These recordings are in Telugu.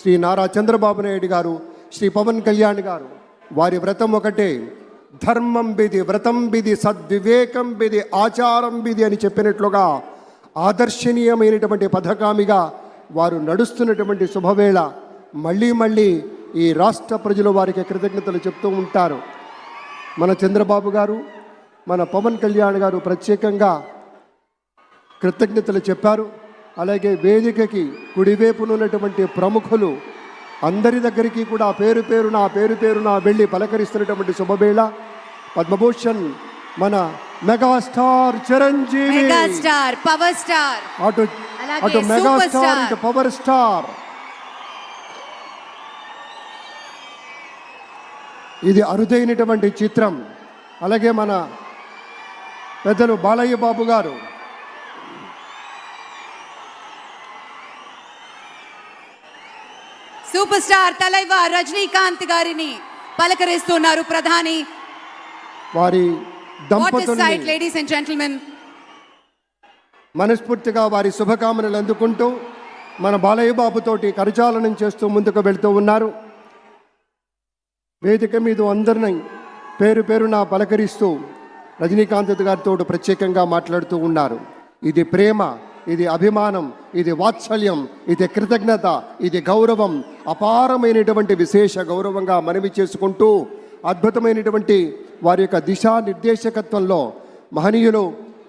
శ్రీ నారా చంద్రబాబు నాయుడు గారు, శ్రీ పవన్ కళ్యాణ్ గారు, వారి వ్రతం ఒకటే, ధర్మం బిది, వ్రతం బిది, సద్వివేకం బిది, ఆచారం బిది అని చెప్పినట్లుగా ఆదర్శనీయమైనటువంటి పథకామిగా వారు నడుస్తున్నటువంటి శుభవేళ మళ్ళీ మళ్ళీ ఈ రాష్ట్ర ప్రజలు వారికి కృతజ్ఞతలు చెప్తూ ఉంటారు. మన చంద్రబాబు గారు, మన పవన్ కళ్యాణ్ గారు ప్రత్యేకంగా కృతజ్ఞతలు చెప్పారు. అలాగే వేదికకి కుడివైపునున్నటువంటి ప్రముఖులు అందరి దగ్గరికి కూడా పేరు పేరున వెళ్ళి పలకరిస్తున్నటువంటి శుభవేళ పద్మభూషణ్ మన megastar Chiranjeevi, megastar power star, అటు మెగాస్టార్ ఇటు పవర్ స్టార్. ఇది అరుదైనటువంటి చిత్రం. అలాగే మన పెద్దలు బాలయ్య బాబు గారు, సూపర్ స్టార్ తలైవర్ రజనీకాంత్ గారిని పలకరిస్తున్నారు ప్రధాని. వారి దంపతుల్ని లేడీస్ అండ్ జెంటిల్మెన్ మనస్ఫూర్తిగా వారి శుభకామనలు అందుకుంటూ మన బాలయ్య బాబుతోటి కరచాలనం చేస్తూ ముందుకు వెళ్తూ ఉన్నారు. వేదిక మీద అందరినీ పేరున పలకరిస్తూ రజనీకాంత్ గారితో ప్రత్యేకంగా మాట్లాడుతూ ఉన్నారు. ఇది ప్రేమ, ఇది అభిమానం, ఇది వాత్సల్యం, ఇది కృతజ్ఞత, ఇది గౌరవం, అపారమైనటువంటి విశేష గౌరవంగా మనవి చేసుకుంటూ అద్భుతమైనటువంటి వారి యొక్క దిశానిర్దేశకత్వంలో మహనీయులు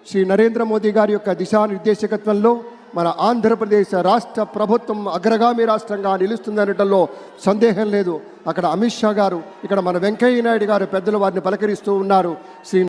శ్రీ నరేంద్ర మోదీ గారి యొక్క దిశానిర్దేశకత్వంలో మన ఆంధ్రప్రదేశ్ రాష్ట్ర ప్రభుత్వం అగ్రగామి రాష్ట్రంగా నిలుస్తుందనటంలో సందేహం లేదు. అక్కడ అమిత్ షా గారు, ఇక్కడ మన వెంకయ్య నాయుడు గారు పెద్దలు వారిని పలకరిస్తూ ఉన్నారు. శ్రీ